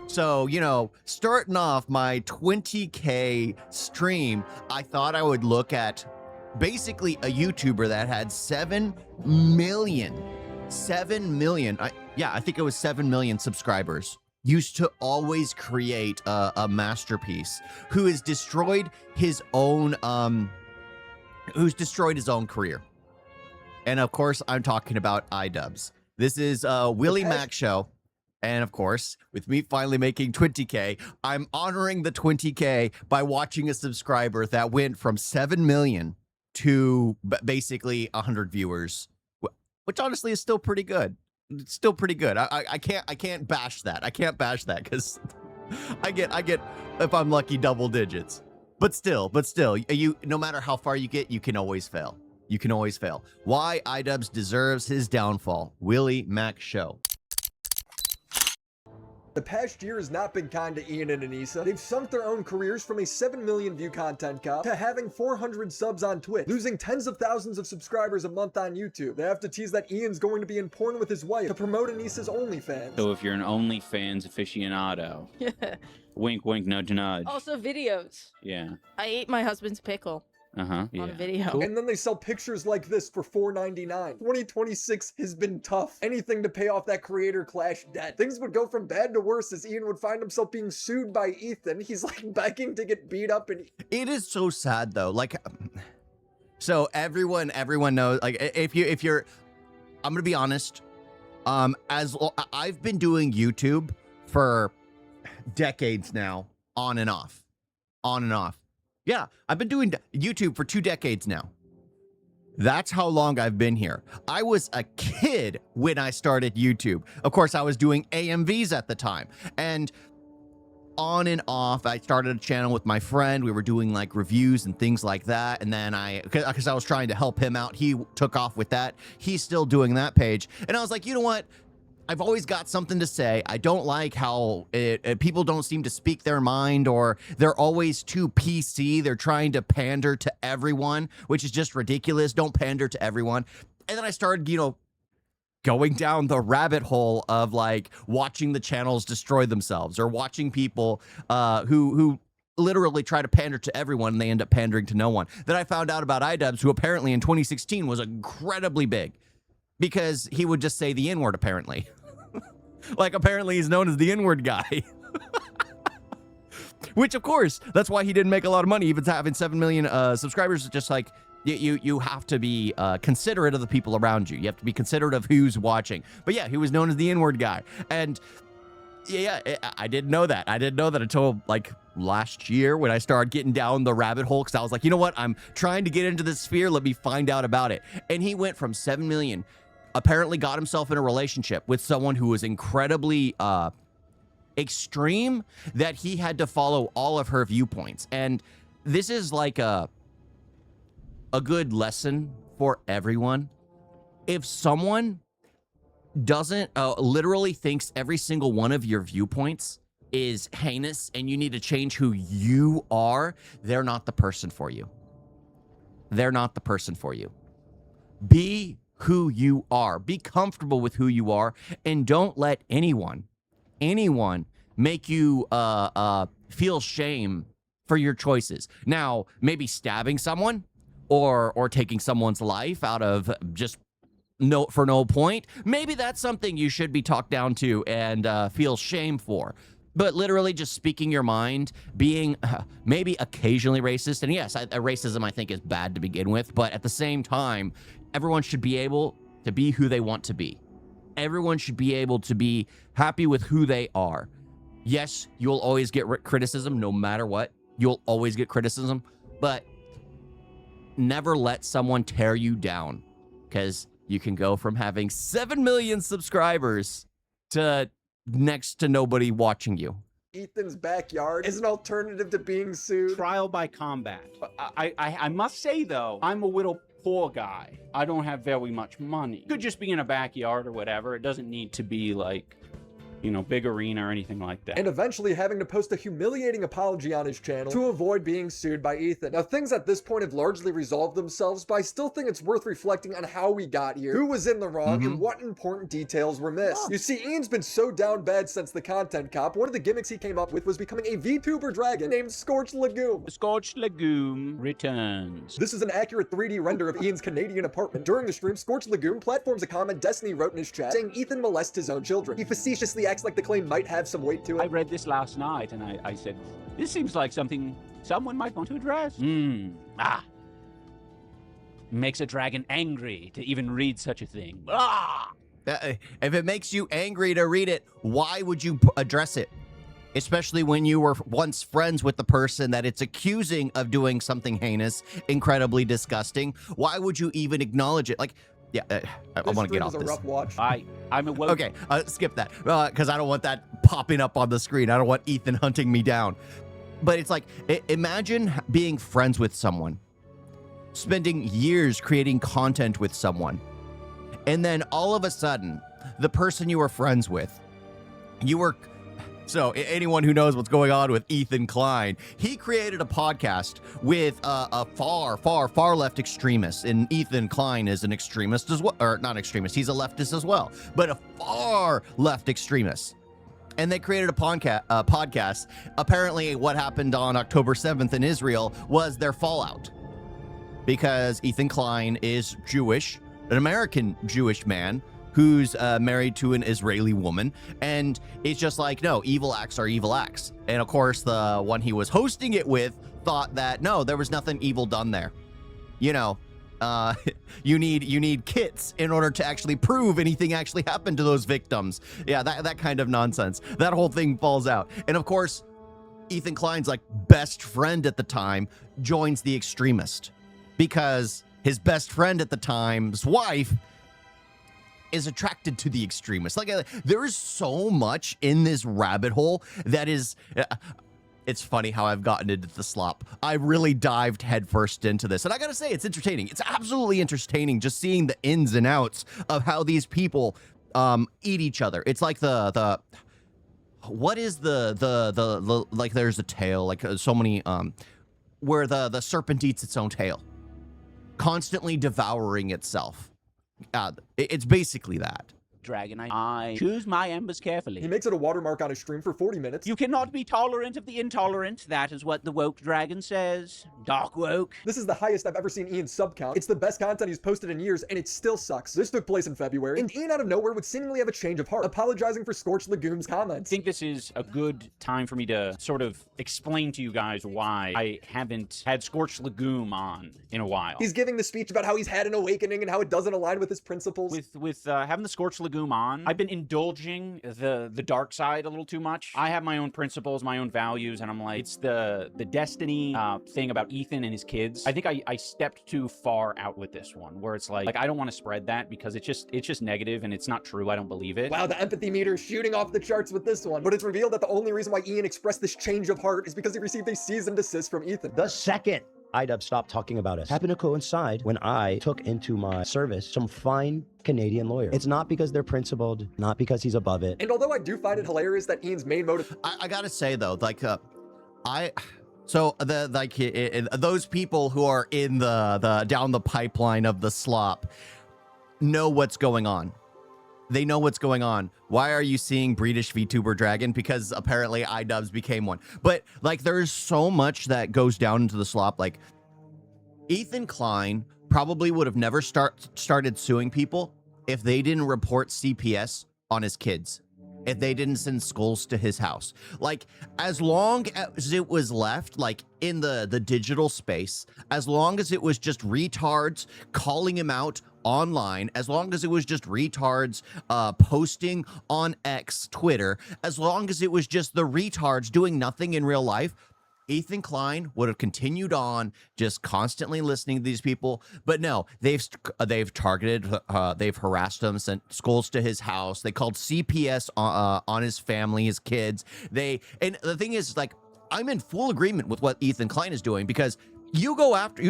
So, you know, starting off my 20K stream, I thought I would look at basically a YouTuber that had 7 million. I think it was 7 million subscribers. Used to always create a masterpiece, who has destroyed his own career. And of course, I'm talking about Idubbbz. This is Willie Mac Show. And of course, with me finally making 20K, I'm honoring the 20K by watching a subscriber that went from 7 million to basically 100 viewers, which honestly is still pretty good. It's still pretty good. I can't bash that. I can't bash that because I get if I'm lucky double digits. But still, you no matter how far you get, you can always fail. You can always fail. Why Idubbbz deserves his downfall. Willie Mac Show. The past year has not been kind to Ian and Anissa. They've sunk their own careers from a 7 million view content cop to having 400 subs on Twitch, losing tens of thousands of subscribers a month on YouTube. They have to tease that Ian's going to be in porn with his wife to promote Anissa's OnlyFans. So if you're an OnlyFans aficionado, wink, wink, nudge, nudge. Also videos. Yeah. I ate my husband's pickle. Yeah. On video. Cool. And then they sell pictures like this for $4.99. 2026 has been tough. Anything to pay off that creator clash debt. Things would go from bad to worse as Ian would find himself being sued by Ethan. He's like begging to get beat up, and it is so sad though. Like, so everyone knows. Like, if you're, I'm gonna be honest. I've been doing YouTube for decades now, on and off. Yeah, I've been doing YouTube for 2 decades now. That's how long I've been here. I was a kid when I started YouTube. Of course, I was doing AMVs at the time. And on and off, I started a channel with my friend. We were doing like reviews and things like that. And then because I was trying to help him out, he took off with that. He's still doing that page. And I was like, you know what? I've always got something to say. I don't like how people don't seem to speak their mind, or they're always too PC. They're trying to pander to everyone, which is just ridiculous. Don't pander to everyone. And then I started, you know, going down the rabbit hole of like watching the channels destroy themselves, or watching people who literally try to pander to everyone and they end up pandering to no one. Then I found out about Idubbbz, who apparently in 2016 was incredibly big because he would just say the N-word apparently. Like, apparently he's known as the N-word guy. Which, of course, that's why he didn't make a lot of money, even having 7 million subscribers. Just like, you have to be considerate of the people around you. You have to be considerate of who's watching. But yeah, he was known as the N-word guy. And yeah, I didn't know that. I didn't know that until like last year when I started getting down the rabbit hole, because I was like, you know what? I'm trying to get into this sphere. Let me find out about it. And he went from 7 million, apparently got himself in a relationship with someone who was incredibly extreme, that he had to follow all of her viewpoints. And this is like a good lesson for everyone. If someone doesn't literally thinks every single one of your viewpoints is heinous and you need to change who you are, they're not the person for you. They're not the person for you. Be who you are. Be comfortable with who you are, and don't let anyone make you feel shame for your choices. Now, maybe stabbing someone or taking someone's life out of just for no point. Maybe that's something you should be talked down to and feel shame for. But literally just speaking your mind, being maybe occasionally racist. And yes, racism I think is bad to begin with, but at the same time, everyone should be able to be who they want to be. Everyone should be able to be happy with who they are. Yes, you'll always get criticism no matter what. You'll always get criticism, but never let someone tear you down, because you can go from having 7 million subscribers to next to nobody watching you. Ethan's backyard is an alternative to being sued. Trial by combat. I must say, though, I'm a little poor guy. I don't have very much money. Could just be in a backyard or whatever. It doesn't need to be like you know, big arena or anything like that. and eventually having to post a humiliating apology on his channel to avoid being sued by Ethan. Now, things at this point have largely resolved themselves, but I still think it's worth reflecting on how we got here, who was in the wrong, and what important details were missed. You see, Ian's been so down bad since the content cop. One of the gimmicks he came up with was becoming a VTuber dragon named Scorched Legume. The Scorched Legume returns. This is an accurate 3D render of Ian's Canadian apartment. During the stream, Scorched Legume platforms a comment Destiny wrote in his chat saying Ethan molests his own children. He facetiously acts like the claim might have some weight to I it. read this last night and I said, this seems like something someone might want to address. Makes a dragon angry to even read such a thing. If it makes you angry to read it, why would you address it? Especially when you were once friends with the person that it's accusing of doing something heinous, incredibly disgusting. Why would you even acknowledge it? Like, yeah, I want to get off This this. stream is a rough watch. I'm awoke. Okay, skip that, because I don't want that popping up on the screen. I don't want Ethan hunting me down. But it's like, imagine being friends with someone, spending years creating content with someone, and then all of a sudden, the person you were friends with, so anyone who knows what's going on with Ethan Klein, he created a podcast with a far left extremist, and Ethan Klein is an extremist as well, or not extremist, he's a leftist as well, but a far left extremist. And they created a podcast. Apparently what happened on October 7th in Israel was their fallout, because Ethan Klein is Jewish, an American Jewish man who's married to an Israeli woman, and it's just like, no, evil acts are evil acts. And of course, the one he was hosting it with thought that, no, there was nothing evil done there. You know, you need kits in order to actually prove anything actually happened to those victims. Yeah, that kind of nonsense. That whole thing falls out. And of course, Ethan Klein's like best friend at the time joins the extremist, because his best friend at the time's wife is attracted to the extremists. Like, there is so much in this rabbit hole that is, it's funny how I've gotten into the slop. I really dived headfirst into this, and I gotta say, it's entertaining. It's absolutely entertaining just seeing the ins and outs of how these people eat each other. It's like what is the like, there's a tail, like so many where the serpent eats its own tail, constantly devouring itself. It's basically that. Dragon, I choose my embers carefully. He makes it a watermark on his stream for 40 minutes. You cannot be tolerant of the intolerant. That is what the woke dragon says. Dark woke. This is the highest I've ever seen Ian's sub count. It's the best content he's posted in years, and it still sucks. This took place in February, and Ian out of nowhere would seemingly have a change of heart, apologizing for Scorched Legume's I comments. think this is a good time for me to sort of explain to you guys why I haven't had Scorched Legume on in a while. He's giving the speech about how he's had an awakening and how it doesn't align with his principles. With having the Scorched Legume on, I've been indulging the dark side a little too much. I have my own principles, my own values, and I'm like, it's the Destiny thing about Ethan and his kids. I think I stepped too far out with this one, where it's like I don't want to spread that because it's just negative and it's not true. I don't believe it. Wow, the empathy meter is shooting off the charts with this one. But it's revealed that the only reason why Ian expressed this change of heart is because he received a cease and desist from Ethan. The second Idubbbz stopped talking about us happened to coincide when I took into my service some fine Canadian lawyers. It's not because they're principled, not because he's above it. And although I do find it hilarious that Ian's main motive... I gotta say though, like, those people who are in the down the pipeline of the slop know what's going on. They know what's going on. Why are you seeing British VTuber Dragon? Because apparently Idubbbz became one. But like, there's so much that goes down into the slop. Like, Ethan Klein probably would have never started suing people if they didn't report CPS on his kids, if they didn't send skulls to his house. Like, as long as it was left, like, in the digital space, as long as it was just retards calling him out online, as long as it was just retards posting on X, Twitter, as long as it was just the retards doing nothing in real life, Ethan Klein would have continued on just constantly listening to these people. But no, they've targeted, they've harassed him, sent skulls to his house. They called CPS on his family, his kids. And the thing is, like, I'm in full agreement with what Ethan Klein is doing, because you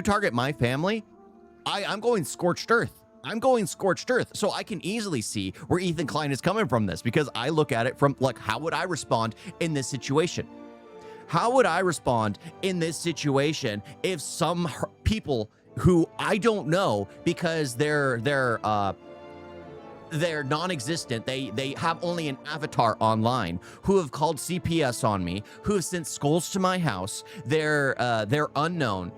target my family, I'm going scorched earth. I'm going scorched earth, so I can easily see where Ethan Klein is coming from this, because I look at it from, like, how would I respond in this situation? How would I respond in this situation if some people who I don't know, because they're non-existent, they have only an avatar online, who have called CPS on me, who have sent skulls to my house, they're unknown.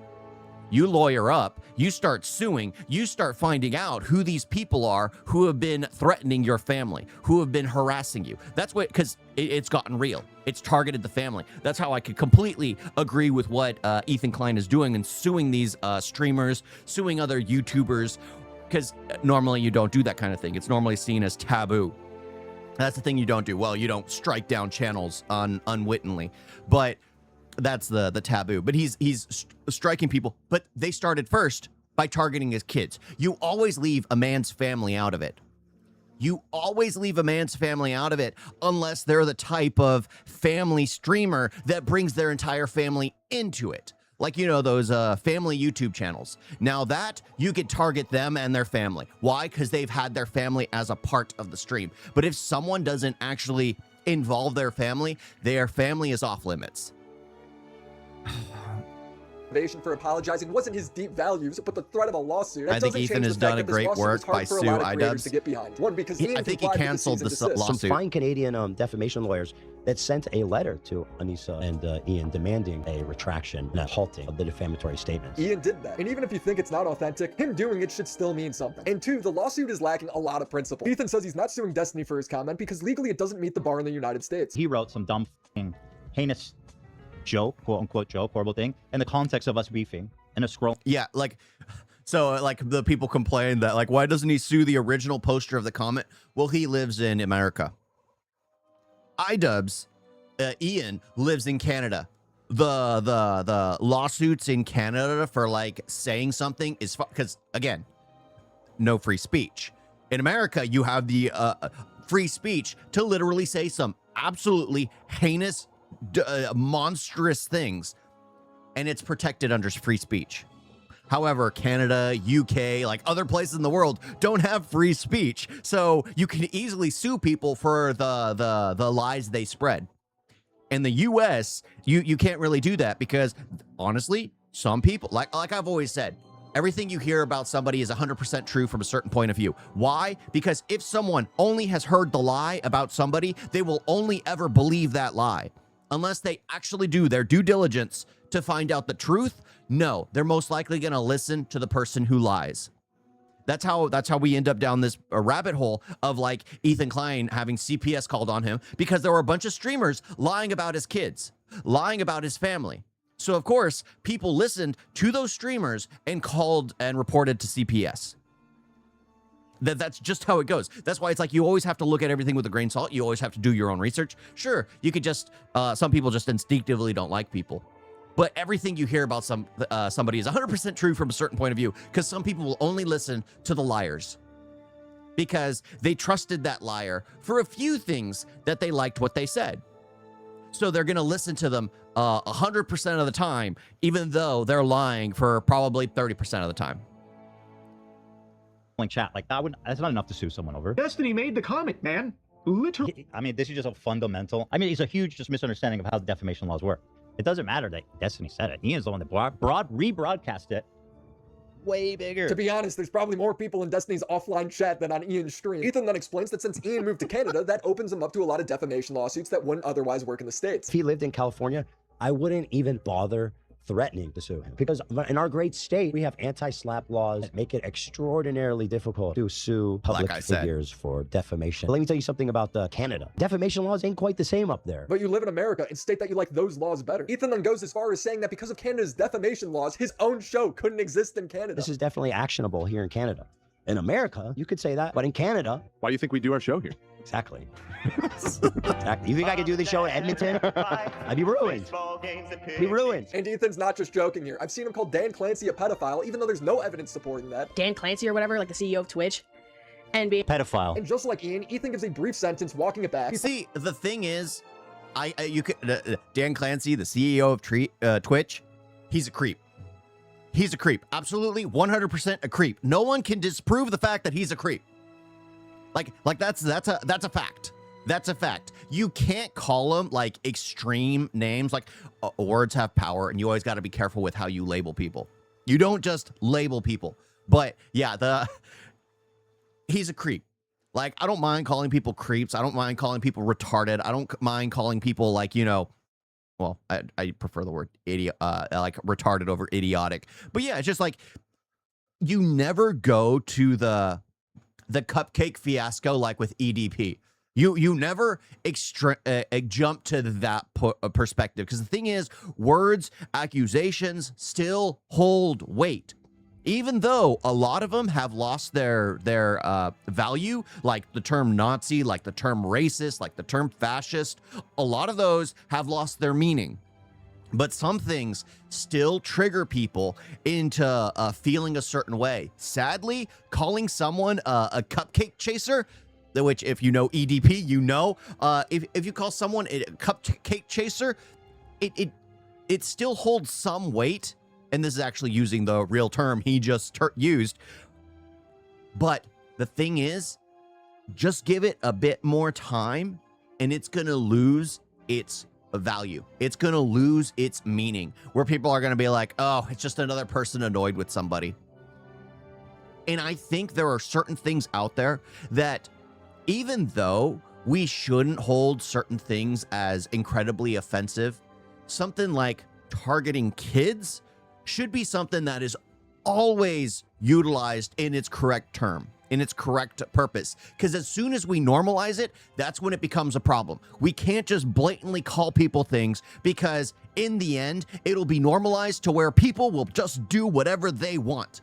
You lawyer up, you start suing, you start finding out who these people are who have been threatening your family, who have been harassing you. That's what, because it's gotten real. It's targeted the family. That's how I could completely agree with what Ethan Klein is doing and suing these streamers, suing other YouTubers, because normally you don't do that kind of thing. It's normally seen as taboo. That's the thing you don't do. Well, you don't strike down channels unwittingly, but that's the taboo. But he's striking people, but they started first by targeting his kids. You always leave a man's family out of it. You always leave a man's family out of it unless they're the type of family streamer that brings their entire family into it. Like, you know, those family YouTube channels. Now that, you could target them and their family. Why? Because they've had their family as a part of the stream. But if someone doesn't actually involve their family is off limits. For apologizing wasn't his deep values, but the threat of a lawsuit. I think Ethan has done a great work by Sue Idubbbz. To get behind. One, because I think he canceled the Some lawsuit. fine Canadian defamation lawyers that sent a letter to Anissa and Ian demanding a retraction and a halting of the defamatory statements. Ian did that. And even if you think it's not authentic, him doing it should still mean something. And two, the lawsuit is lacking a lot of principle. Ethan says he's not suing Destiny for his comment because legally it doesn't meet the bar in the United States. He wrote some dumb heinous joke, quote unquote joke, horrible thing, in the context of us beefing and a scroll. Yeah, like, so like the people complain that, like, why doesn't he sue the original poster of the comment? Well, he lives in America. Idubbbz, Ian lives in Canada. The lawsuits in Canada for like saying something is because, again, no free speech. In America, you have the free speech to literally say some absolutely heinous, monstrous things, and it's protected under free speech. However, Canada, UK, like other places in the world don't have free speech, so you can easily sue people for the lies they spread. In the US, you can't really do that because, honestly, some people, like I've always said, everything you hear about somebody is 100% true from a certain point of view. Why? Because if someone only has heard the lie about somebody, they will only ever believe that lie. Unless they actually do their due diligence to find out the truth, no, they're most likely going to listen to the person who lies. That's how we end up down this rabbit hole of like Ethan Klein having CPS called on him because there were a bunch of streamers lying about his kids, lying about his family. So of course, people listened to those streamers and called and reported to CPS. That's just how it goes. That's why it's like you always have to look at everything with a grain of salt. You always have to do your own research. Sure, you could just, some people just instinctively don't like people. But everything you hear about somebody is 100% true from a certain point of view because some people will only listen to the liars because they trusted that liar for a few things that they liked what they said. So they're going to listen to them 100% of the time, even though they're lying for probably 30% of the time. Chat like that's not enough to sue someone over. Destiny made the comment, man. Literally. I mean, this is just a fundamental. I mean, it's a huge just misunderstanding of how defamation laws work. It doesn't matter that Destiny said it. Ian's the one that rebroadcast it. Way bigger. To be honest, there's probably more people in Destiny's offline chat than on Ian's stream. Ethan then explains that since Ian moved to Canada, that opens him up to a lot of defamation lawsuits that wouldn't otherwise work in the States. If he lived in California, I wouldn't even bother threatening to sue him because in our great state, we have anti-slap laws that make it extraordinarily difficult to sue public figures for defamation. But let me tell you something about Canada. Defamation laws ain't quite the same up there. But you live in America and state that you like those laws better. Ethan then goes as far as saying that because of Canada's defamation laws, his own show couldn't exist in Canada. This is definitely actionable here in Canada. In America, you could say that, but in Canada... Why do you think we do our show here? Exactly. Exactly. You think I could do the show in Edmonton? I'd be ruined. Be ruined. And Ethan's not just joking here. I've seen him call Dan Clancy a pedophile, even though there's no evidence supporting that. Dan Clancy or whatever, like the CEO of Twitch, and being pedophile. And just like Ian, Ethan gives a brief sentence walking it back. You see, the thing is, you could Dan Clancy, the CEO of Twitch, he's a creep. He's a creep. Absolutely 100% a creep. No one can disprove the fact that he's a creep. Like that's a fact. That's a fact. You can't call them like extreme names. Like words have power, and you always got to be careful with how you label people. You don't just label people. But yeah, he's a creep. Like, I don't mind calling people creeps. I don't mind calling people retarded. I don't mind calling people like, you know, well, I prefer the word idiot, like retarded over idiotic. But yeah, it's just like you never go to the cupcake fiasco like with EDP. You never jump to that perspective, because the thing is, words, accusations still hold weight. Even though a lot of them have lost their value, like the term Nazi, like the term racist, like the term fascist, a lot of those have lost their meaning. But some things still trigger people into feeling a certain way. Sadly, calling someone a cupcake chaser, which if you know EDP, you know, if you call someone a cupcake chaser, it still holds some weight. And this is actually using the real term he just used. But the thing is, just give it a bit more time and it's going to lose its value. It's going to lose its meaning, where people are going to be like, oh, it's just another person annoyed with somebody. And I think there are certain things out there that, even though we shouldn't hold certain things as incredibly offensive, something like targeting kids should be something that is always utilized in its correct term, in its correct purpose. Because as soon as we normalize it, that's when it becomes a problem. We can't just blatantly call people things, because in the end, it'll be normalized to where people will just do whatever they want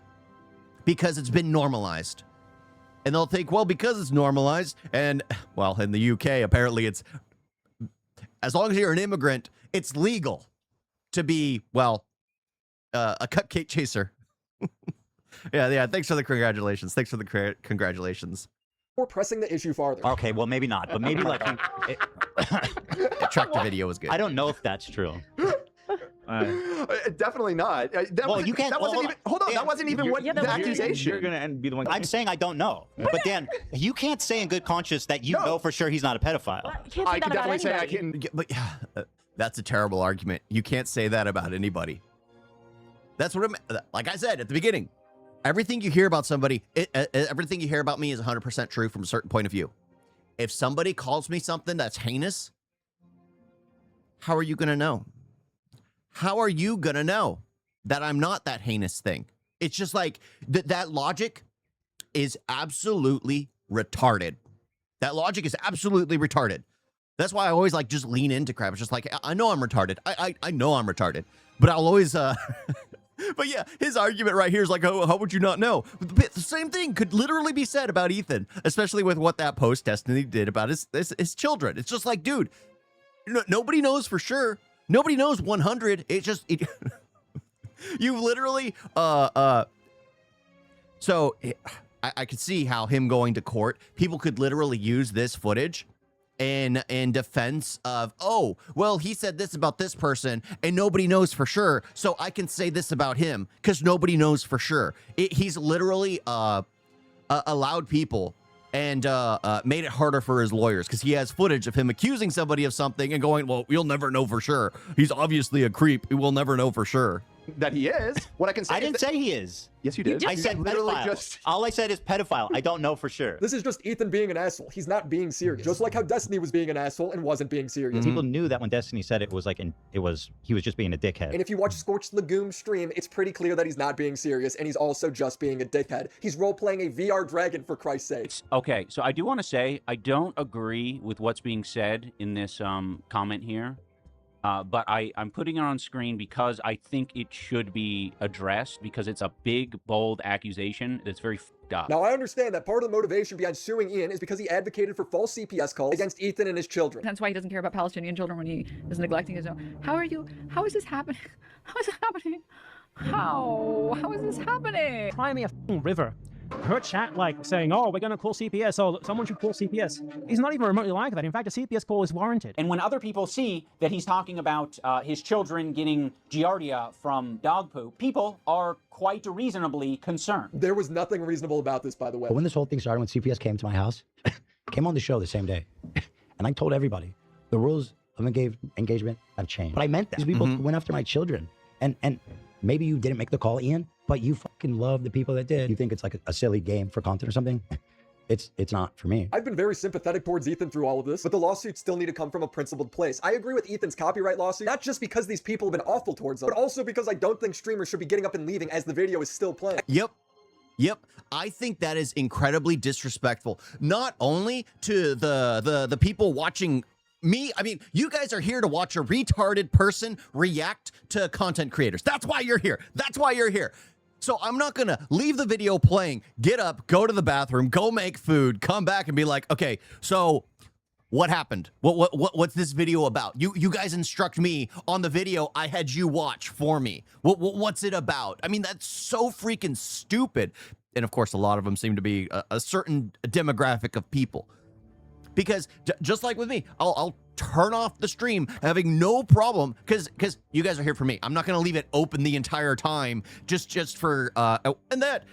because it's been normalized. And they'll think, well, because it's normalized, and well, in the UK, apparently it's, as long as you're an immigrant, it's legal to be, well, a cupcake chaser. yeah. Thanks for the congratulations. Or pressing the issue farther. Okay, well, maybe not, but maybe like Track the video was good. I don't know if that's true. Definitely not. You can't. That wasn't even. Hold on. That wasn't even what the accusation. You're gonna be the one. I'm saying I don't know, but Dan, you can't say in good conscience that you know for sure he's not a pedophile. I can definitely say I can. But that's a terrible argument. You can't say that about anybody. That's what like I said at the beginning. Everything you hear about somebody, everything you hear about me is 100% true from a certain point of view. If somebody calls me something that's heinous, how are you going to know? How are you going to know that I'm not that heinous thing? It's just like that logic is absolutely retarded. That logic is absolutely retarded. That's why I always like just lean into crap. It's just like, I know I'm retarded. I know I'm retarded, but I'll always, but yeah, his argument right here is like, oh, how would you not know? The same thing could literally be said about Ethan, especially with what that post Destiny did about his children. It's just like, dude, nobody knows for sure. Nobody knows 100. You literally, so I could see how him going to court, people could literally use this footage in defense of, oh, well, he said this about this person and nobody knows for sure, so I can say this about him because nobody knows for sure. He's literally allowed people and made it harder for his lawyers, because he has footage of him accusing somebody of something and going, well, you'll never know for sure. He's obviously a creep. We'll never know for sure. That he is. What I can say. I didn't say he is. Yes, you did. I said literally pedophile. All I said is pedophile. I don't know for sure. This is just Ethan being an asshole. He's not being serious. Just like how Destiny was being an asshole and wasn't being serious. People knew that when Destiny said it was like, he was just being a dickhead. And if you watch Scorched Legume stream, it's pretty clear that he's not being serious, and he's also just being a dickhead. He's role-playing a VR dragon, for Christ's sake. Okay, so I do want to say, I don't agree with what's being said in this comment here. But I'm putting it on screen because I think it should be addressed, because it's a big, bold accusation that's very f***ed up. Now, I understand that part of the motivation behind suing Ian is because he advocated for false CPS calls against Ethan and his children. That's why he doesn't care about Palestinian children when he is neglecting his own. How is this happening? How is it happening? How is this happening? Cry me a river. her chat like saying, oh, we're going to call CPS, oh, someone should call CPS. He's not even remotely like that. In fact, a CPS call is warranted. And when other people see that he's talking about his children getting giardia from dog poop, people are quite reasonably concerned. There was nothing reasonable about this, by the way. When this whole thing started, when CPS came to my house, came on the show the same day, and I told everybody, the rules of engagement have changed. But I meant that. These people went after my children. And maybe you didn't make the call, Ian, but you fucking love the people that did. You think it's like a silly game for content or something? It's not for me. I've been very sympathetic towards Ethan through all of this, but the lawsuits still need to come from a principled place. I agree with Ethan's copyright lawsuit, not just because these people have been awful towards us, but also because I don't think streamers should be getting up and leaving as the video is still playing. Yep. I think that is incredibly disrespectful, not only to the people watching me. I mean, you guys are here to watch a retarded person react to content creators. That's why you're here. That's why you're here. So I'm not going to leave the video playing, get up, go to the bathroom, go make food, come back and be like, okay, so what happened? What's this video about? You guys instruct me on the video I had you watch for me. What's it about? I mean, that's so freaking stupid. And of course, a lot of them seem to be a certain demographic of people. Because just like with me, I'll turn off the stream having no problem because you guys are here for me. I'm not going to leave it open the entire time just for and that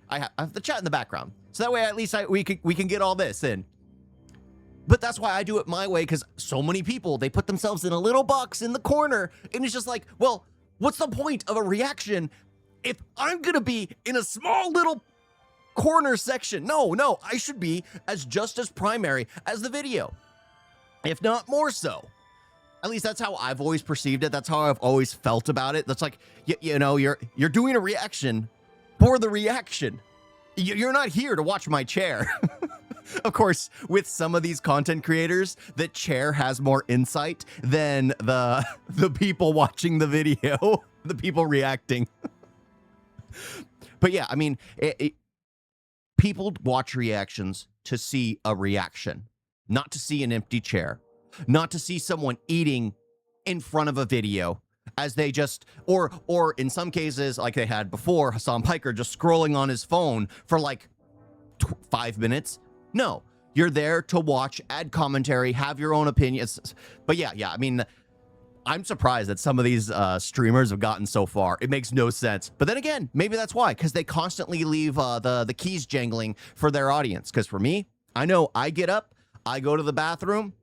I have the chat in the background. So that way at least we can get all this in. But that's why I do it my way, because so many people, they put themselves in a little box in the corner, and it's just like, well, what's the point of a reaction if I'm going to be in a small little corner section? No, I should be just as primary as the video, if not more so. At least that's how I've always perceived it. That's how I've always felt about it. That's like, you know, you're doing a reaction for the reaction. You're not here to watch my chair. Of course, with some of these content creators, the chair has more insight than the people watching the video, the people reacting. But yeah, I mean, people watch reactions to see a reaction, not to see an empty chair, not to see someone eating in front of a video as they just, or in some cases, like they had before, Hassan Piker just scrolling on his phone for like 5 minutes. No, you're there to watch, add commentary, have your own opinions. But yeah, I mean, I'm surprised that some of these streamers have gotten so far. It makes no sense. But then again, maybe that's why, because they constantly leave the keys jangling for their audience. Because for me, I know I get up, I go to the bathroom,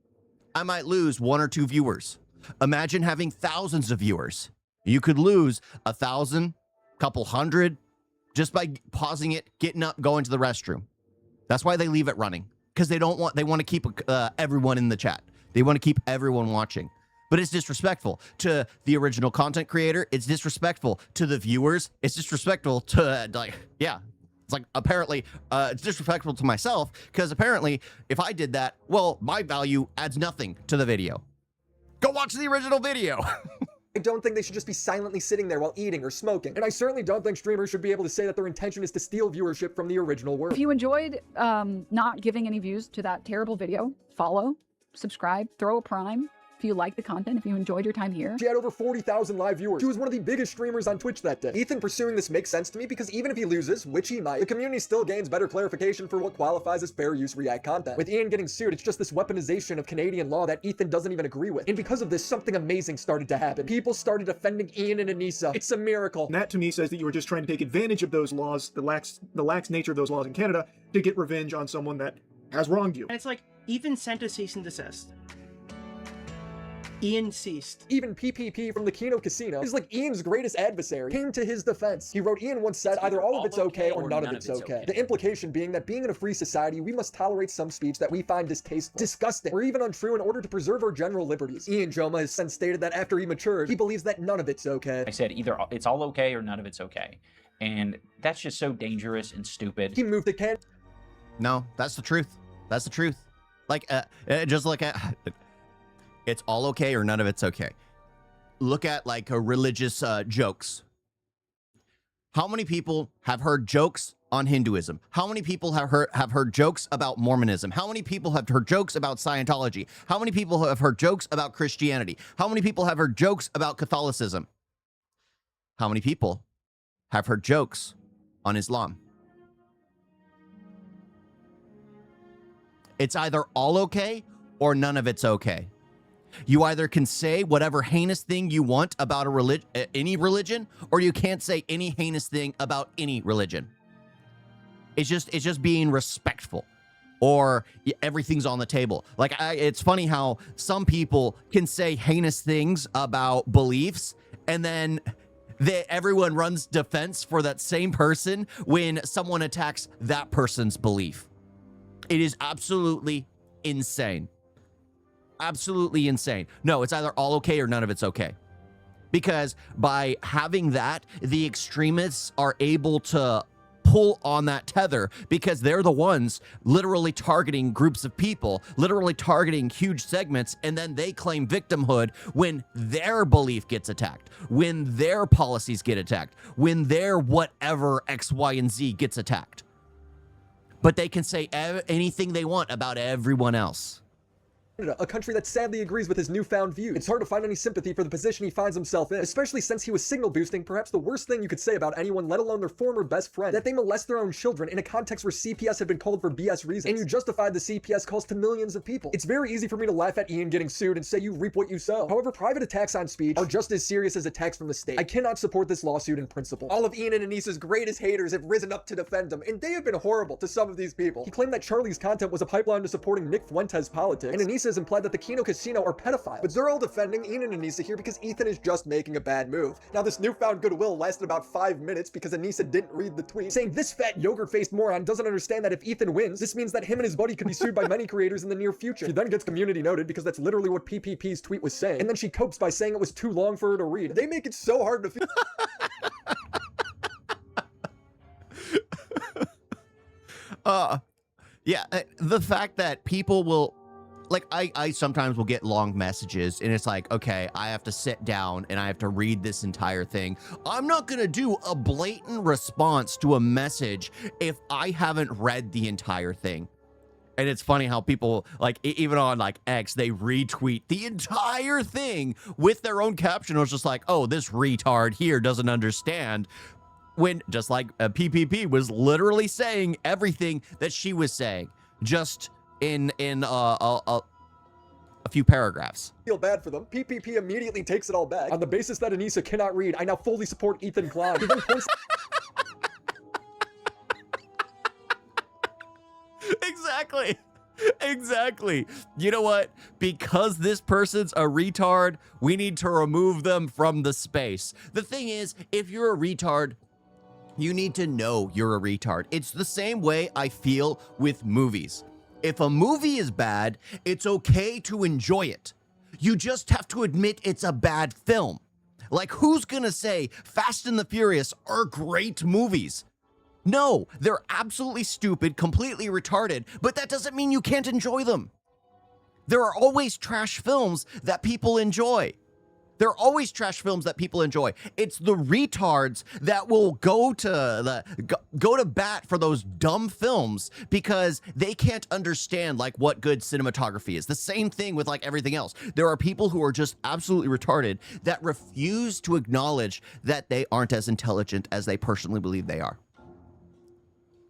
I might lose 1 or 2 viewers. Imagine having thousands of viewers. You could lose 1,000, couple hundred, just by pausing it, getting up, going to the restroom. That's why they leave it running, because they want to keep everyone in the chat. They want to keep everyone watching. But it's disrespectful to the original content creator. It's disrespectful to the viewers. It's disrespectful to, it's like apparently it's disrespectful to myself, because apparently if I did that, well, my value adds nothing to the video. Go watch the original video. I don't think they should just be silently sitting there while eating or smoking. And I certainly don't think streamers should be able to say that their intention is to steal viewership from the original work. If you enjoyed not giving any views to that terrible video, follow, subscribe, throw a prime. If you like the content, if you enjoyed your time here. She had over 40,000 live viewers. She was one of the biggest streamers on Twitch that day. Ethan pursuing this makes sense to me, because even if he loses, which he might, the community still gains better clarification for what qualifies as fair use React content. With Ian getting sued, it's just this weaponization of Canadian law that Ethan doesn't even agree with. And because of this, something amazing started to happen. People started defending Ian and Anissa. It's a miracle. And that to me says that you were just trying to take advantage of those laws, the lax nature of those laws in Canada, to get revenge on someone that has wronged you. And it's like, Ethan sent a cease and desist. Ian ceased. Even PPP from the Kino Casino is like Ian's greatest adversary, came to his defense. He wrote, Ian once said, either all of it's okay or none of it's okay. The implication being that being in a free society, we must tolerate some speech that we find distasteful, disgusting, or even untrue in order to preserve our general liberties. Ian Joma has since stated that after he matured, he believes that none of it's okay. I said either it's all okay or none of it's okay. And that's just so dangerous and stupid. He moved to Canada. No, that's the truth. That's the truth. Like, just look at... It's all okay or none of it's okay. Look at like religious jokes. How many people have heard jokes on Hinduism? How many people have heard jokes about Mormonism? How many people have heard jokes about Scientology? How many people have heard jokes about Christianity? How many people have heard jokes about Catholicism? How many people have heard jokes on Islam? It's either all okay or none of it's okay. You either can say whatever heinous thing you want about any religion, or you can't say any heinous thing about any religion. It's just being respectful, or everything's on the table. Like, it's funny how some people can say heinous things about beliefs, and then everyone runs defense for that same person when someone attacks that person's belief. It is absolutely insane. Absolutely insane. No, it's either all okay or none of it's okay. Because by having that, the extremists are able to pull on that tether, because they're the ones literally targeting groups of people, literally targeting huge segments, and then they claim victimhood when their belief gets attacked, when their policies get attacked, when their whatever X, Y, and Z gets attacked. But they can say anything they want about everyone else. A country that sadly agrees with his newfound views. It's hard to find any sympathy for the position he finds himself in, especially since he was signal boosting perhaps the worst thing you could say about anyone, let alone their former best friend, that they molest their own children in a context where CPS had been called for BS reasons, and you justified the CPS calls to millions of people. It's very easy for me to laugh at Ian getting sued and say you reap what you sow. However, private attacks on speech are just as serious as attacks from the state. I cannot support this lawsuit in principle. All of Ian and Anissa's greatest haters have risen up to defend him, and they have been horrible to some of these people. He claimed that Charlie's content was a pipeline to supporting Nick Fuentes' politics, and Anissa has implied that the Kino Casino are pedophiles. But they're all defending Ian and Anissa here because Ethan is just making a bad move. Now, this newfound goodwill lasted about 5 minutes because Anissa didn't read the tweet, saying this fat yogurt-faced moron doesn't understand that if Ethan wins, this means that him and his buddy could be sued by many creators in the near future. She then gets community noted because that's literally what PPP's tweet was saying, and then she copes by saying it was too long for her to read. They make it so hard to feel. Yeah, the fact that people will, like, I sometimes will get long messages, and it's like, okay, I have to sit down and I have to read this entire thing. I'm not gonna do a blatant response to a message if I haven't read the entire thing. And it's funny how people, like, even on, like, X, they retweet the entire thing with their own caption. It was just like, oh, this retard here doesn't understand. When, just like PPP was literally saying everything that she was saying, just in a few paragraphs. Feel bad for them. PPP immediately takes it all back. On the basis that Anissa cannot read, I now fully support Ethan Klein. He then points Exactly. Exactly. You know what? Because this person's a retard, we need to remove them from the space. The thing is, if you're a retard, you need to know you're a retard. It's the same way I feel with movies. If a movie is bad, it's okay to enjoy it. You just have to admit it's a bad film. Like, who's gonna say Fast and the Furious are great movies? No, they're absolutely stupid, completely retarded, but that doesn't mean you can't enjoy them. There are always trash films that people enjoy. There are always trash films that people enjoy. It's the retards that will go to bat for those dumb films because they can't understand, like, what good cinematography is. The same thing with, like, everything else. There are people who are just absolutely retarded that refuse to acknowledge that they aren't as intelligent as they personally believe they are.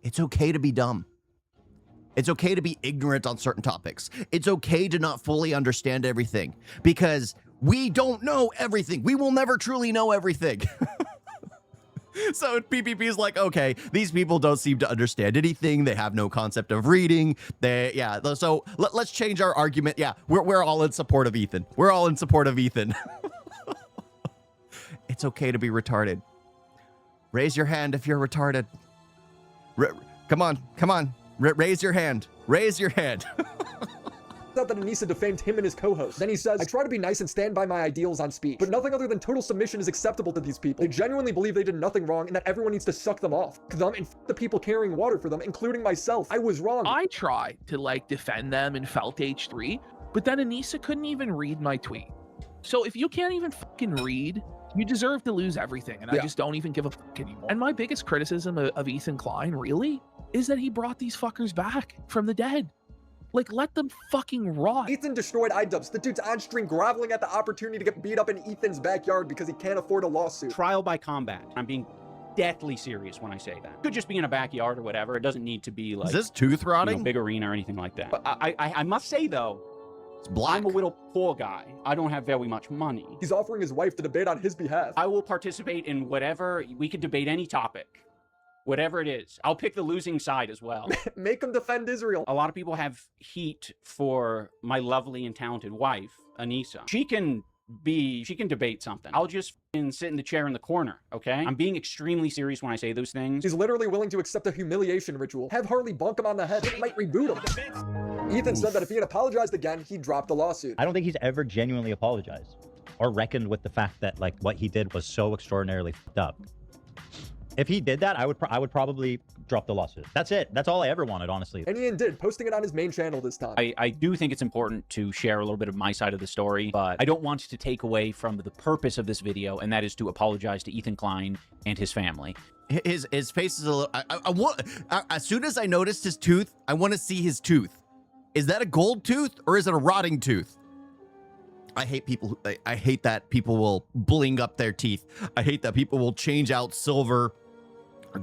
It's okay to be dumb. It's okay to be ignorant on certain topics. It's okay to not fully understand everything because we don't know everything. We will never truly know everything. So PPP is like, okay, these people don't seem to understand anything. They have no concept of reading. So let's change our argument. Yeah, we're all in support of Ethan. We're all in support of Ethan. It's okay to be retarded. Raise your hand if you're retarded. Come on. Raise your hand. Raise your hand. Out that Anissa defamed him and his co-host. Then he says, I try to be nice and stand by my ideals on speech, but nothing other than total submission is acceptable to these people. They genuinely believe they did nothing wrong and that everyone needs to suck them off. Them and the people carrying water for them, including myself. I was wrong. I tried to, like, defend them and felt H3, but then Anissa couldn't even read my tweet. So if you can't even fucking read, you deserve to lose everything, and I just don't even give a fuck anymore. And my biggest criticism of Ethan Klein, really, is that he brought these fuckers back from the dead. Like, let them fucking rot. Ethan destroyed Idubbbz. The dude's on stream groveling at the opportunity to get beat up in Ethan's backyard because he can't afford a lawsuit. Trial by combat. I'm being deathly serious when I say that. Could just be in a backyard or whatever. It doesn't need to be like... Is this tooth rotting? Big arena or anything like that. But I must say, though, it's black. I'm a little poor guy. I don't have very much money. He's offering his wife to debate on his behalf. I will participate in whatever. We could debate any topic. Whatever it is. I'll pick the losing side as well. Make him defend Israel. A lot of people have heat for my lovely and talented wife, Anissa. She can debate something. I'll just sit in the chair in the corner, okay? I'm being extremely serious when I say those things. He's literally willing to accept a humiliation ritual. Have Harley bunk him on the head. It might reboot him. Ethan said that if he had apologized again, he'd drop the lawsuit. I don't think he's ever genuinely apologized or reckoned with the fact that like what he did was so extraordinarily fucked up. If he did that, I would probably drop the lawsuit. That's it. That's all I ever wanted, honestly. And Ian did, posting it on his main channel this time. I do think it's important to share a little bit of my side of the story, but I don't want to take away from the purpose of this video, and that is to apologize to Ethan Klein and his family. His face is a little... I want... As soon as I noticed his tooth, I want to see his tooth. Is that a gold tooth or is it a rotting tooth? I hate people... I hate that people will bling up their teeth. I hate that people will change out silver,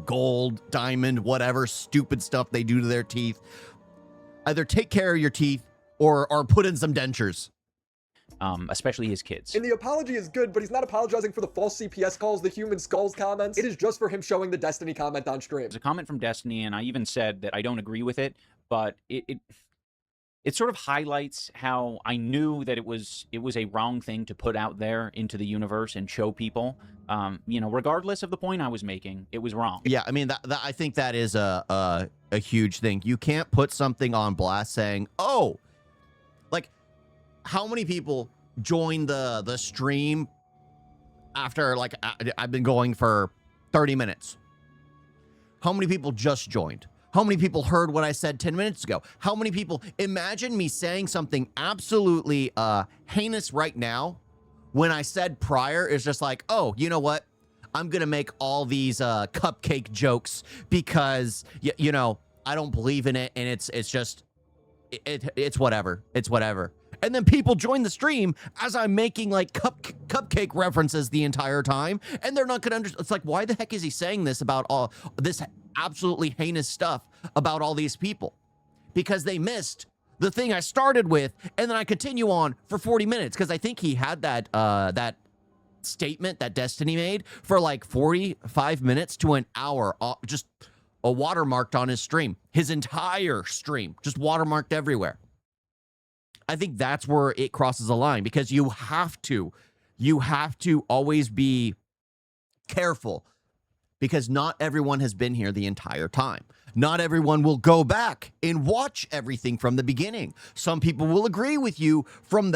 gold, diamond, whatever stupid stuff they do to their teeth. Either take care of your teeth or put in some dentures. Especially his kids. And the apology is good, but he's not apologizing for the false CPS calls, the human skulls comments. It is just for him showing the Destiny comment on stream. There's a comment from Destiny, and I even said that I don't agree with it, but it sort of highlights how I knew that it was a wrong thing to put out there into the universe and show people. You know, regardless of the point I was making, it was wrong. Yeah, I mean, I think that is a huge thing. You can't put something on blast saying, oh, like, how many people joined the stream after, like, I've been going for 30 minutes? How many people just joined? How many people heard what I said 10 minutes ago? How many people... Imagine me saying something absolutely heinous right now when I said prior is just like, oh, you know what? I'm going to make all these cupcake jokes because, you know, I don't believe in it, and it's just... It's whatever. It's whatever. And then people join the stream as I'm making, like, cupcake references the entire time, and they're not going to understand. It's like, why the heck is he saying this about all this absolutely heinous stuff about all these people? Because they missed the thing I started with, and then I continue on for 40 minutes, because I think he had that that statement that Destiny made for, like, 45 minutes to an hour, just watermarked on his stream. His entire stream, just watermarked everywhere. I think that's where it crosses a line, because you have to always be careful, because not everyone has been here the entire time. Not everyone will go back and watch everything from the beginning. Some people will agree with you from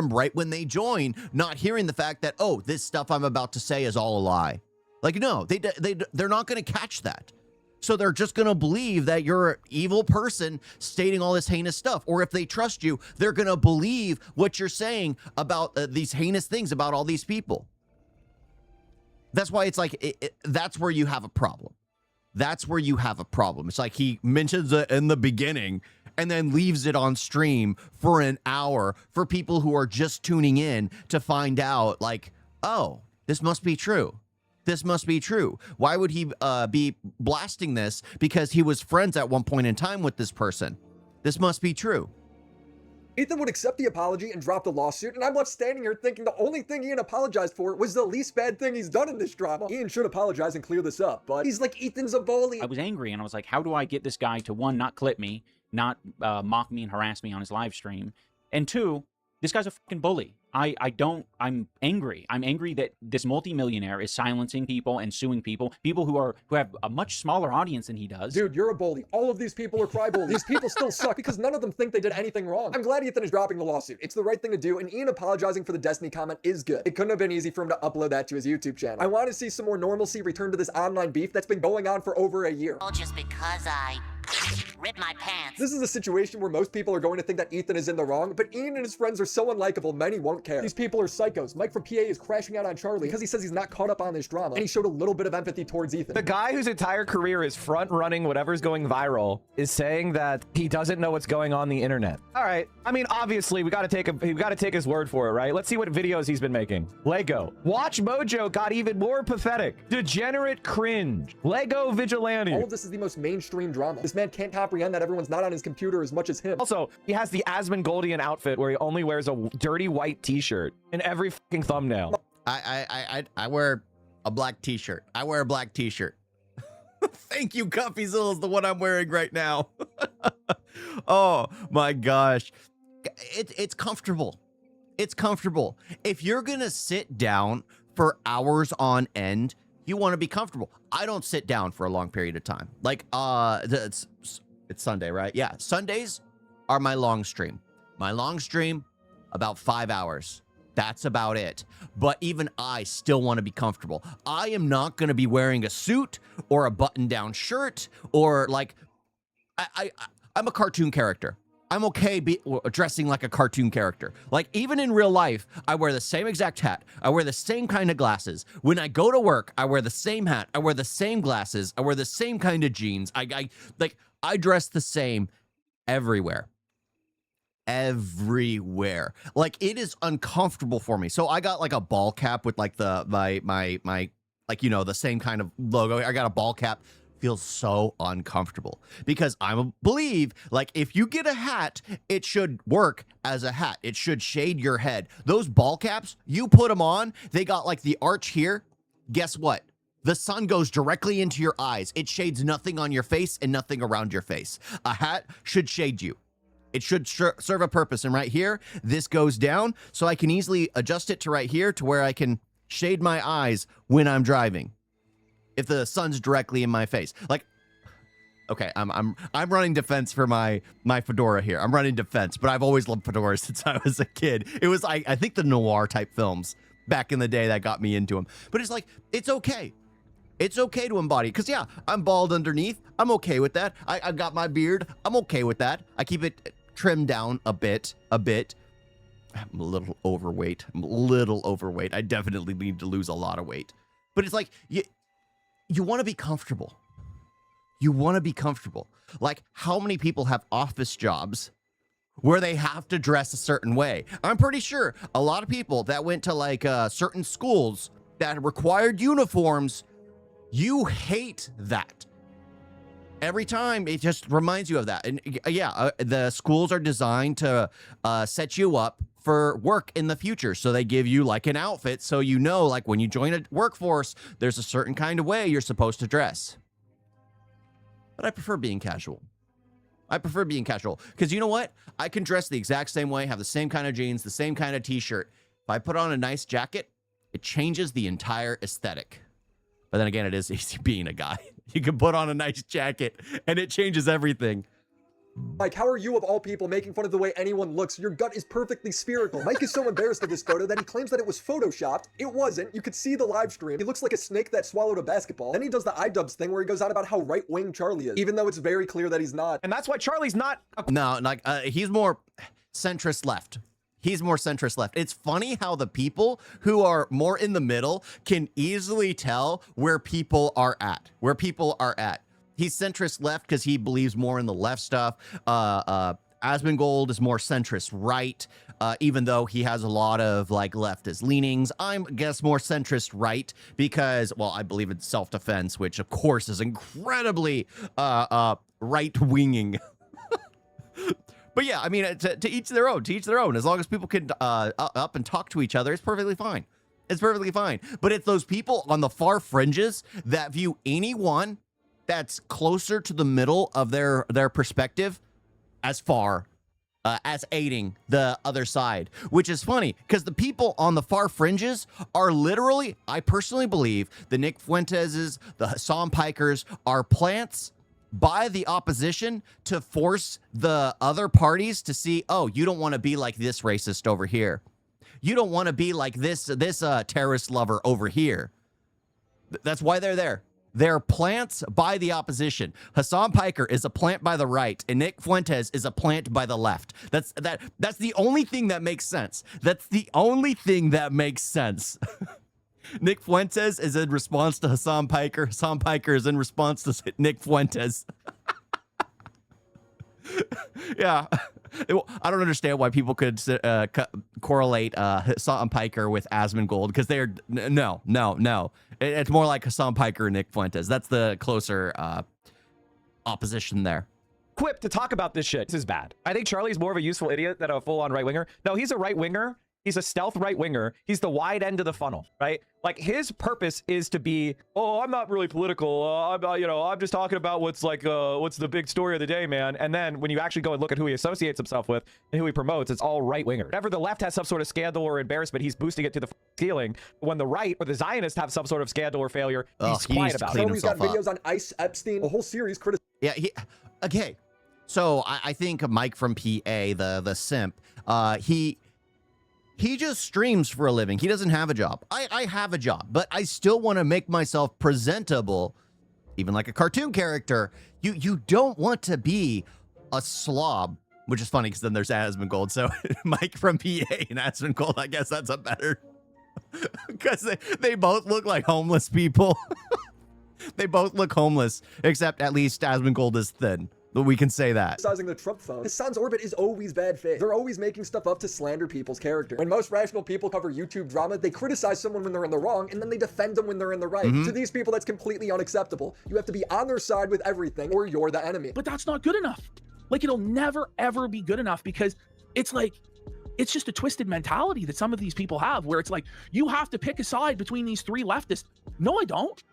right when they join, not hearing the fact that, oh, this stuff I'm about to say is all a lie. Like, no, they're not going to catch that. So they're just going to believe that you're an evil person stating all this heinous stuff. Or if they trust you, they're going to believe what you're saying about these heinous things about all these people. That's why it's like, that's where you have a problem. That's where you have a problem. It's like he mentions it in the beginning and then leaves it on stream for an hour for people who are just tuning in to find out, like, oh, this must be true. This must be true. Why would he be blasting this? Because he was friends at one point in time with this person. This must be true. Ethan would accept the apology and drop the lawsuit, and I'm left standing here thinking the only thing Ian apologized for was the least bad thing he's done in this drama. Ian should apologize and clear this up, but he's like, Ethan's a bully. I was angry, and I was like, how do I get this guy to, one, not clip me, not mock me and harass me on his live stream, and two, this guy's a fucking bully. I'm angry. I'm angry that this multimillionaire is silencing people and suing people who have a much smaller audience than he does. Dude, you're a bully. All of these people are cry bullies. These people still suck because none of them think they did anything wrong. I'm glad Ethan is dropping the lawsuit. It's the right thing to do, and Ian apologizing for the Destiny comment is good. It couldn't have been easy for him to upload that to his YouTube channel. I want to see some more normalcy return to this online beef that's been going on for over a year. Just because I Rip my pants. This is a situation where most people are going to think that Ethan is in the wrong, but Ian and his friends are so unlikable, many won't care. These people are psychos. Mike from PA is crashing out on Charlie because he says he's not caught up on this drama, and he showed a little bit of empathy towards Ethan. The guy whose entire career is front-running whatever's going viral is saying that he doesn't know what's going on the internet. All right. I mean, obviously, we got to take his word for it, right? Let's see what videos he's been making. Lego. Watch Mojo got even more pathetic. Degenerate cringe. Lego vigilante. All of this is the most mainstream drama. This man can't comprehend that everyone's not on his computer as much as him. Also, he has the Asmongoldie outfit where he only wears a dirty white t-shirt in every fucking thumbnail. I wear a black t-shirt. I wear a black t-shirt. Thank you, Cuffyzilla is the one I'm wearing right now. Oh my gosh. It's comfortable. It's comfortable. If you're gonna sit down for hours on end, you want to be comfortable. I don't sit down for a long period of time. Like, it's Sunday, right? Yeah, Sundays are my long stream. My long stream, about 5 hours. That's about it. But even I still want to be comfortable. I am not going to be wearing a suit or a button-down shirt or like, I'm a cartoon character. I'm okay dressing like a cartoon character. Like, even in real life, I wear the same exact hat. I wear the same kind of glasses. When I go to work, I wear the same hat. I wear the same glasses. I wear the same kind of jeans. I dress the same everywhere. Everywhere. Like, it is uncomfortable for me. So I got like a ball cap with like my like, you know, the same kind of logo. I got a ball cap. Feels so uncomfortable because I believe, like, if you get a hat, it should work as a hat. It should shade your head. Those ball caps, you put them on, they got like the arch here. Guess what? The sun goes directly into your eyes. It shades nothing on your face and nothing around your face. A hat should shade you. It should serve a purpose. And right here, this goes down so I can easily adjust it to right here to where I can shade my eyes when I'm driving. If the sun's directly in my face. Like, okay, I'm running defense for my fedora here. I'm running defense, but I've always loved fedoras since I was a kid. It was I think the noir type films back in the day that got me into them. But it's like, it's okay. It's okay to embody, because yeah, I'm bald underneath. I'm okay with that. I've got my beard. I'm okay with that. I keep it trimmed down a bit. I'm a little overweight. I definitely need to lose a lot of weight. But it's like, you want to be comfortable. You want to be comfortable. Like, how many people have office jobs where they have to dress a certain way? I'm pretty sure a lot of people that went to like certain schools that required uniforms, you hate that. Every time it just reminds you of that. And yeah, the schools are designed to set you up for work in the future. So they give you like an outfit so you know, like, when you join a workforce, there's a certain kind of way you're supposed to dress. But I prefer being casual. I prefer being casual because you know what? I can dress the exact same way, have the same kind of jeans, the same kind of t-shirt. If I put on a nice jacket, it changes the entire aesthetic. But then again, it is easy being a guy. You can put on a nice jacket and it changes everything. Mike, how are you, of all people, making fun of the way anyone looks? Your gut is perfectly spherical. Mike is so embarrassed of this photo that he claims that it was photoshopped. It wasn't. You could see the live stream. He looks like a snake that swallowed a basketball. Then he does the Idubbbz thing where he goes on about how right-wing Charlie is, even though it's very clear that he's not. And that's why Charlie's not. No, like he's more centrist left. He's more centrist left. It's funny how the people who are more in the middle can easily tell where people are at. He's centrist left because he believes more in the left stuff. Asmongold is more centrist right, even though he has a lot of like leftist leanings. I'm guess more centrist right because, well, I believe in self-defense, which of course is incredibly right-winging. But yeah, I mean, to each their own. To each their own. As long as people can up and talk to each other, it's perfectly fine. It's perfectly fine. But it's those people on the far fringes that view anyone that's closer to the middle of their perspective as far as aiding the other side, which is funny because the people on the far fringes are literally, I personally believe, the Nick Fuenteses, the Hassan Pikers are plants by the opposition to force the other parties to see, oh, you don't want to be like this racist over here. You don't want to be like this terrorist lover over here. That's why they're there. They're plants by the opposition. Hassan Piker is a plant by the right, and Nick Fuentes is a plant by the left. That's the only thing that makes sense. That's the only thing that makes sense. Nick Fuentes is in response to Hassan Piker. Hassan Piker is in response to Nick Fuentes. Yeah. I don't understand why people could correlate Hassan Piker with Asmongold, because they're no. It's more like Hassan Piker and Nick Fuentes. That's the closer opposition there. Equipped to talk about this shit. This is bad. I think Charlie's more of a useful idiot than a full-on right-winger. No, he's a right-winger. He's a stealth right-winger. He's the wide end of the funnel, right? Like, his purpose is to be, oh, I'm not really political. I'm just talking about what's the big story of the day, man. And then when you actually go and look at who he associates himself with and who he promotes, it's all right-winger. Whenever the left has some sort of scandal or embarrassment, he's boosting it to the ceiling. When the right or the Zionists have some sort of scandal or failure, he's quiet about it. He's got videos on Ice Epstein, a whole series criticizing. Yeah, okay. So I think Mike from PA, the simp, he just streams for a living. He doesn't have a job. I have a job, but I still want to make myself presentable, even like a cartoon character. You don't want to be a slob, which is funny because then there's Asmongold. So Mike from PA and Asmongold, I guess that's a better, because they both look like homeless people. They both look homeless, except at least Asmongold is thin. But we can say that. Criticizing the Trump phone. Hassan's orbit is always bad faith. They're always making stuff up to slander people's character. When most rational people cover YouTube drama, they criticize someone when they're in the wrong, and then they defend them when they're in the right. To these people, that's completely unacceptable. You have to be on their side with everything, or you're the enemy. But that's not good enough. Like, it'll never, ever be good enough, because it's like, it's just a twisted mentality that some of these people have, where it's like, you have to pick a side between these three leftists. No, I don't.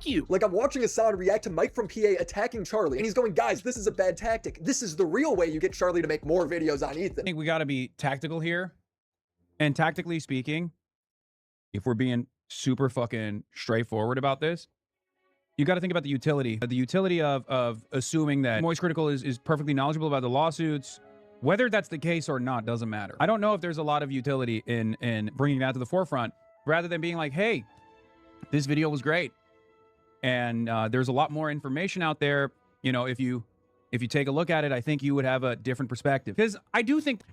You. Like, I'm watching Hassan react to Mike from PA attacking Charlie, and he's going, guys, this is a bad tactic. This is the real way you get Charlie to make more videos on Ethan. I think we got to be tactical here. And tactically speaking, if we're being super fucking straightforward about this, you got to think about the utility. The utility of assuming that Moist Critical is perfectly knowledgeable about the lawsuits. Whether that's the case or not doesn't matter. I don't know if there's a lot of utility in bringing that to the forefront, rather than being like, hey, this video was great. And there's a lot more information out there. You know, if you take a look at it, I think you would have a different perspective. Because I think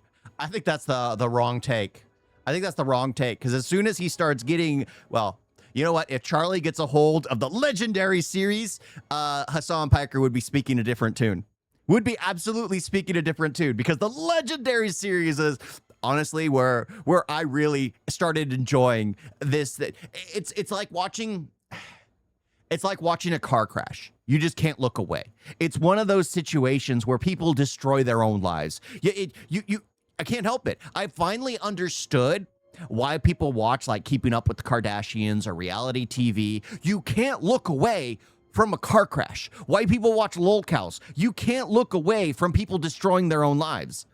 that's the wrong take. I think that's the wrong take, because as soon as he starts getting, well, you know what? If Charlie gets a hold of the legendary series, Hassan Piker would be speaking a different tune. Would be absolutely speaking a different tune, because the legendary series is honestly where I really started enjoying this. It's like watching. It's like watching a car crash. You just can't look away. It's one of those situations where people destroy their own lives. I can't help it. I finally understood why people watch like Keeping Up with the Kardashians or reality TV. You can't look away from a car crash. Why people watch lolcows. You can't look away from people destroying their own lives.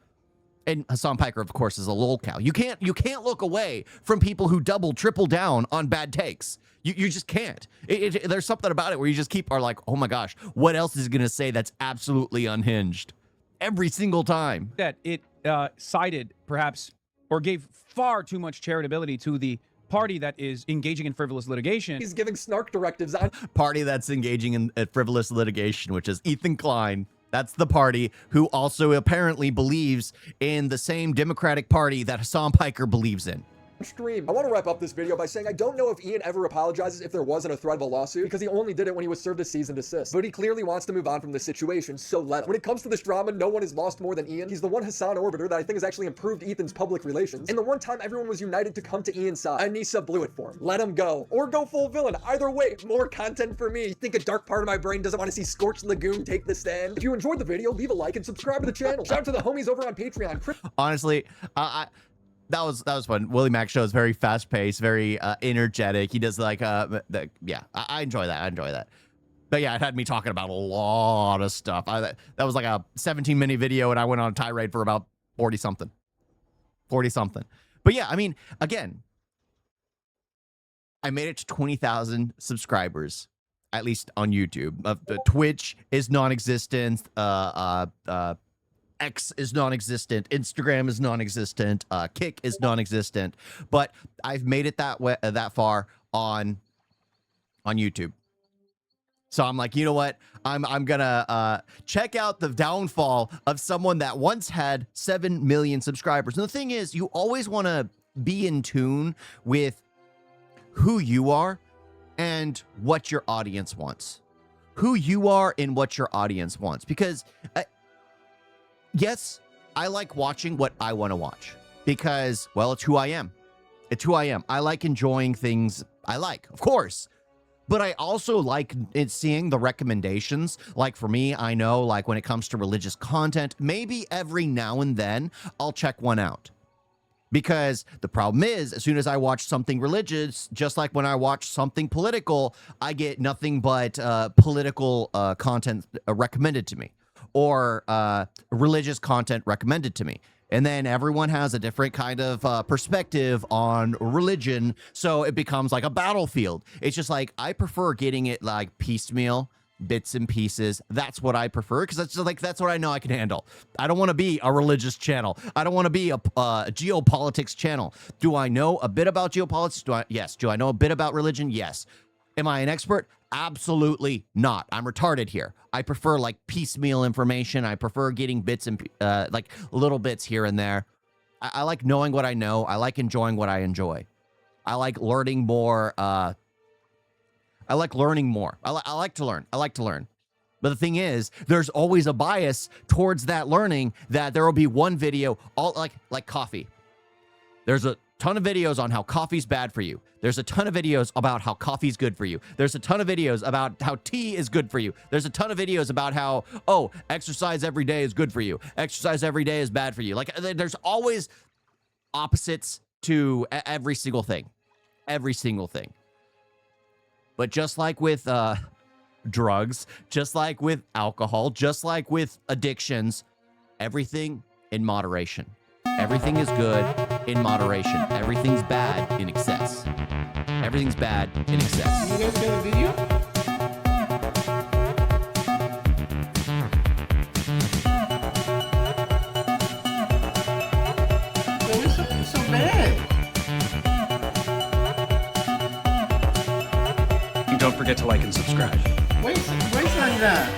And Hassan Piker, of course, is a lolcow. You can't look away from people who double, triple down on bad takes. You just can't. There's something about it where you just are like, oh my gosh, what else is he gonna say that's absolutely unhinged? Every single time. That it cited perhaps or gave far too much charitability to the party that is engaging in frivolous litigation. He's giving snark directives on party that's engaging in frivolous litigation, which is Ethan Klein. That's the party who also apparently believes in the same Democratic Party that Hassan Piker believes in. Stream. I want to wrap up this video by saying I don't know if Ian ever apologizes if there wasn't a threat of a lawsuit, because he only did it when he was served a cease and desist. But he clearly wants to move on from this situation, so let him. When it comes to this drama, no one has lost more than Ian. He's the one Hassan orbiter that I think has actually improved Ethan's public relations. And the one time everyone was united to come to Ian's side, Anissa blew it for him. Let him go. Or go full villain. Either way, more content for me. You think a dark part of my brain doesn't want to see Scorched Lagoon take the stand? If you enjoyed the video, leave a like and subscribe to the channel. Shout out to the homies over on Patreon. Honestly, that was fun. Willie Mac show is very fast paced, very energetic. He does like yeah, I enjoy that. I enjoy that. But yeah, it had me talking about a lot of stuff. That was like a 17-minute video, and I went on a tirade for about 40 something. But yeah, I mean, again, I made it to 20,000 subscribers, at least on YouTube. Twitch is non-existent. X is non-existent. Instagram is non-existent. Kick is non-existent. But I've made it that far on YouTube. So I'm like, you know what? I'm gonna check out the downfall of someone that once had 7 million subscribers. And the thing is, you always want to be in tune with who you are and what your audience wants. Who you are and what your audience wants. Because yes, I like watching what I want to watch because, well, it's who I am. It's who I am. I like enjoying things I like, of course. But I also like seeing the recommendations. Like for me, I know like when it comes to religious content, maybe every now and then I'll check one out. Because the problem is, as soon as I watch something religious, just like when I watch something political, I get nothing but political content recommended to me. Or religious content recommended to me. And then everyone has a different kind of perspective on religion. So it becomes like a battlefield. It's just like, I prefer getting it like piecemeal, bits and pieces. That's what I prefer because that's just like, that's what I know I can handle. I don't want to be a religious channel. I don't want to be a geopolitics channel. Do I know a bit about geopolitics? Yes. Do I know a bit about religion? Yes. Am I an expert? Absolutely not. I'm retarded here. I prefer like piecemeal information. I prefer getting bits and like little bits here and there. I like knowing what I know. I like enjoying what I enjoy. I like learning more. I like learning more. I like to learn. I like to learn. But the thing is, there's always a bias towards that learning that there will be one video, all like coffee. There's a ton of videos on how coffee's bad for you. There's a ton of videos about how coffee's good for you. There's a ton of videos about how tea is good for you. There's a ton of videos about how, oh, exercise every day is good for you. Exercise every day is bad for you. Like, there's always opposites to every single thing. Every single thing. But just like with drugs, just like with alcohol, just like with addictions, everything in moderation. Everything is good in moderation. Everything's bad in excess. Everything's bad in excess. You guys got a video? What's so bad? And don't forget to like and subscribe. Wait on that.